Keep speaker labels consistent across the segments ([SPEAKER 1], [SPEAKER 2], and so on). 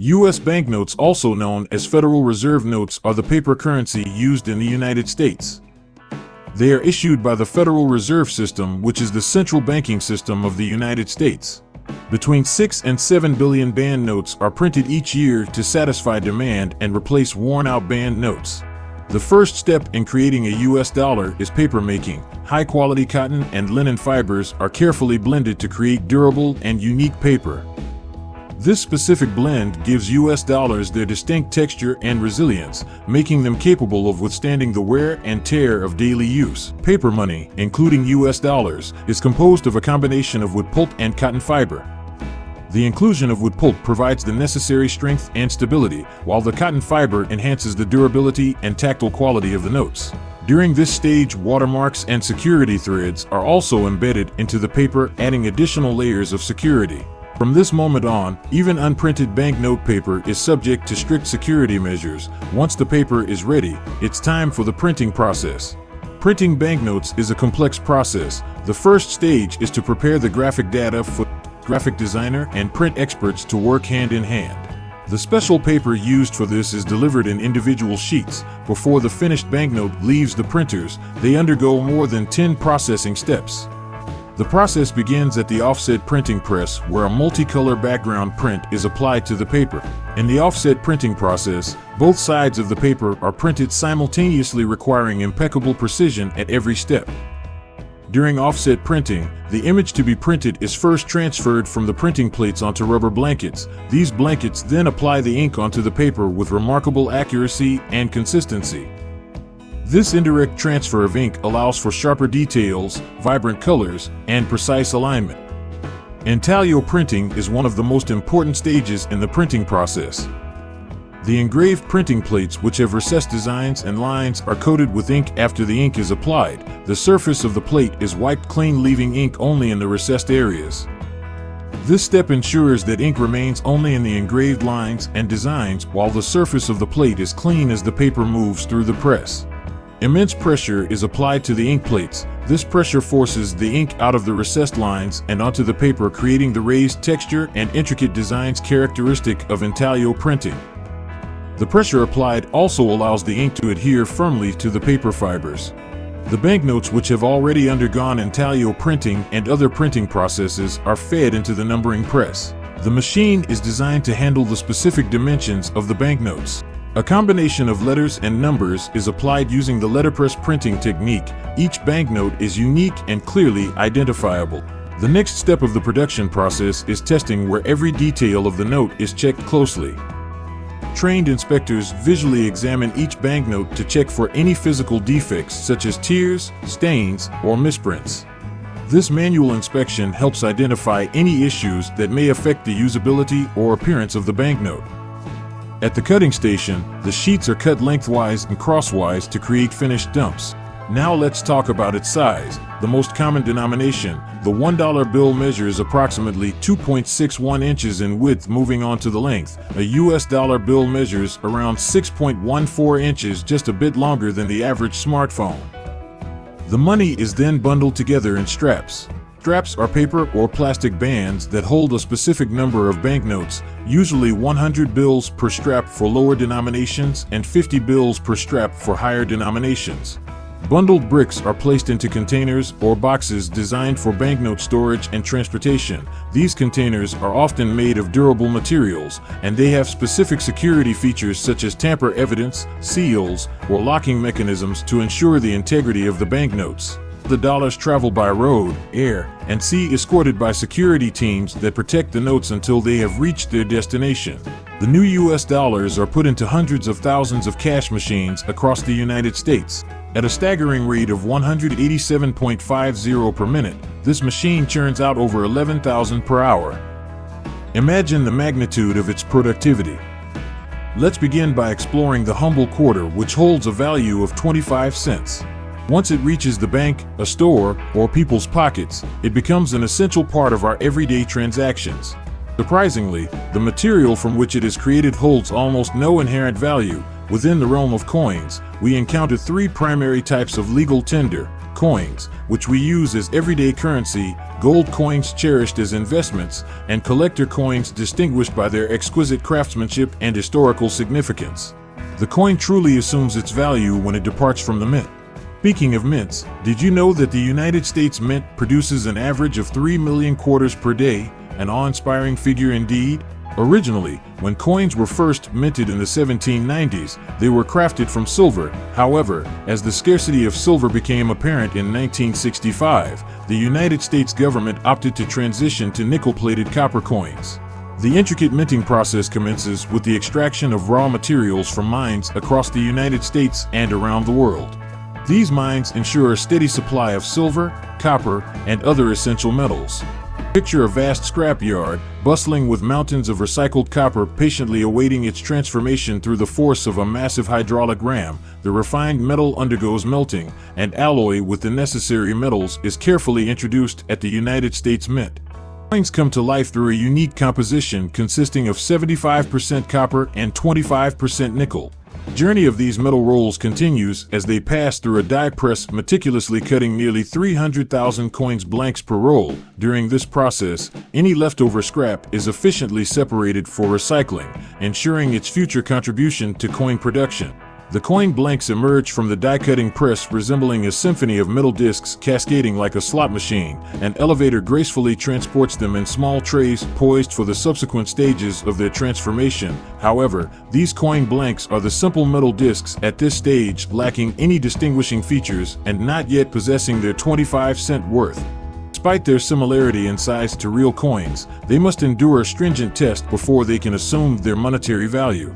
[SPEAKER 1] U.S. banknotes, also known as Federal Reserve notes, are the paper currency used in the United States. They are issued by the Federal Reserve System, which is the central banking system of the United States. Between 6 and 7 billion band notes are printed each year to satisfy demand and replace worn-out band notes. The first step in creating a U.S. dollar is paper making. High-quality cotton and linen fibers are carefully blended to create durable and unique paper. This specific blend gives U.S. dollars their distinct texture and resilience, making them capable of withstanding the wear and tear of daily use. Paper money, including U.S. dollars, is composed of a combination of wood pulp and cotton fiber. The inclusion of wood pulp provides the necessary strength and stability, while the cotton fiber enhances the durability and tactile quality of the notes. During this stage, watermarks and security threads are also embedded into the paper, adding additional layers of security. From this moment on, even unprinted banknote paper is subject to strict security measures. Once the paper is ready, it's time for the printing process. Printing banknotes is a complex process. The first stage is to prepare the graphic data for graphic designer and print experts to work hand in hand. The special paper used for this is delivered in individual sheets. Before the finished banknote leaves the printers, they undergo more than 10 processing steps. The process begins at the offset printing press, where a multicolor background print is applied to the paper. In the offset printing process, both sides of the paper are printed simultaneously, requiring impeccable precision at every step. During offset printing, the image to be printed is first transferred from the printing plates onto rubber blankets. These blankets then apply the ink onto the paper with remarkable accuracy and consistency. This indirect transfer of ink allows for sharper details, vibrant colors, and precise alignment. Intaglio printing is one of the most important stages in the printing process. The engraved printing plates, which have recessed designs and lines, are coated with ink after the ink is applied. The surface of the plate is wiped clean, leaving ink only in the recessed areas. This step ensures that ink remains only in the engraved lines and designs, while the surface of the plate is clean as the paper moves through the press. Immense pressure is applied to the ink plates. This pressure forces the ink out of the recessed lines and onto the paper, creating the raised texture and intricate designs characteristic of intaglio printing. The pressure applied also allows the ink to adhere firmly to the paper fibers. The banknotes, which have already undergone intaglio printing and other printing processes, are fed into the numbering press. The machine is designed to handle the specific dimensions of the banknotes. A combination of letters and numbers is applied using the letterpress printing technique. Each banknote is unique and clearly identifiable. The next step of the production process is testing, where every detail of the note is checked closely. Trained inspectors visually examine each banknote to check for any physical defects such as tears, stains, or misprints. This manual inspection helps identify any issues that may affect the usability or appearance of the banknote. At the cutting station, the sheets are cut lengthwise and crosswise to create finished dumps. Now let's talk about its size. The most common denomination, the $1 bill, measures approximately 2.61 inches in width. Moving on to the length, a US dollar bill measures around 6.14 inches, just a bit longer than the average smartphone. The money is then bundled together in straps. Straps are paper or plastic bands that hold a specific number of banknotes, usually 100 bills per strap for lower denominations and 50 bills per strap for higher denominations. Bundled bricks are placed into containers or boxes designed for banknote storage and transportation. These containers are often made of durable materials, and they have specific security features such as tamper evidence, seals, or locking mechanisms to ensure the integrity of the banknotes. The dollars travel by road, air, and sea, escorted by security teams that protect the notes until they have reached their destination. The new US dollars are put into hundreds of thousands of cash machines across the United States. At a staggering rate of 187.50 per minute, this machine churns out over 11,000 per hour. Imagine the magnitude of its productivity. Let's begin by exploring the humble quarter, which holds a value of 25 cents. Once it reaches the bank, a store, or people's pockets, it becomes an essential part of our everyday transactions. Surprisingly, the material from which it is created holds almost no inherent value. Within the realm of coins, we encounter three primary types of legal tender: coins, which we use as everyday currency, gold coins cherished as investments, and collector coins distinguished by their exquisite craftsmanship and historical significance. The coin truly assumes its value when it departs from the mint. Speaking of mints, did you know that the United States Mint produces an average of 3 million quarters per day? An awe-inspiring figure indeed. Originally, when coins were first minted in the 1790s, they were crafted from silver. However, as the scarcity of silver became apparent in 1965, the United States government opted to transition to nickel-plated copper coins. The intricate minting process commences with the extraction of raw materials from mines across the United States and around the world. These mines ensure a steady supply of silver, copper, and other essential metals. Picture a vast scrapyard, bustling with mountains of recycled copper patiently awaiting its transformation through the force of a massive hydraulic ram. The refined metal undergoes melting, and alloy with the necessary metals is carefully introduced at the United States Mint. Coins come to life through a unique composition consisting of 75% copper and 25% nickel. The journey of these metal rolls continues as they pass through a die press, meticulously cutting nearly 300,000 coins blanks per roll. During this process, any leftover scrap is efficiently separated for recycling, ensuring its future contribution to coin production. The coin blanks emerge from the die-cutting press resembling a symphony of metal discs cascading like a slot machine. An elevator gracefully transports them in small trays poised for the subsequent stages of their transformation. However, these coin blanks are the simple metal discs at this stage, lacking any distinguishing features and not yet possessing their 25-cent worth. Despite their similarity in size to real coins, they must endure a stringent test before they can assume their monetary value.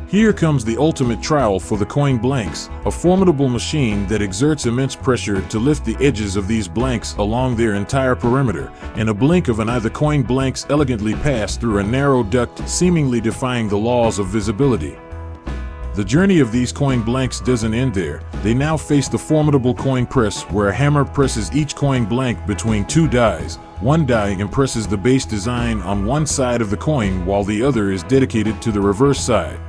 [SPEAKER 1] Here comes the ultimate trial for the coin blanks, a formidable machine that exerts immense pressure to lift the edges of these blanks along their entire perimeter. In a blink of an eye, the coin blanks elegantly pass through a narrow duct, seemingly defying the laws of visibility. The journey of these coin blanks doesn't end there. They now face the formidable coin press, where a hammer presses each coin blank between two dies. One die impresses the base design on one side of the coin, while the other is dedicated to the reverse side.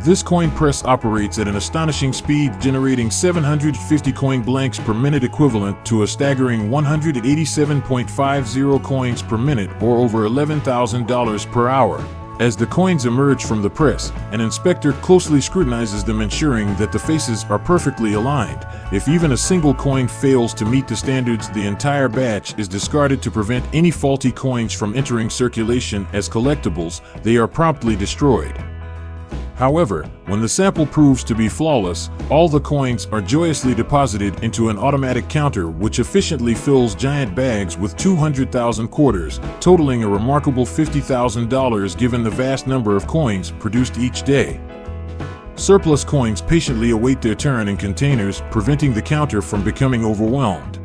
[SPEAKER 1] This coin press operates at an astonishing speed, generating 750 coin blanks per minute, equivalent to a staggering 187.50 coins per minute, or over $11,000 per hour. As the coins emerge from the press, an inspector closely scrutinizes them, ensuring that the faces are perfectly aligned. If even a single coin fails to meet the standards, the entire batch is discarded to prevent any faulty coins from entering circulation as collectibles. They are promptly destroyed. However, when the sample proves to be flawless, all the coins are joyously deposited into an automatic counter which efficiently fills giant bags with 200,000 quarters, totaling a remarkable $50,000 given the vast number of coins produced each day. Surplus coins patiently await their turn in containers, preventing the counter from becoming overwhelmed.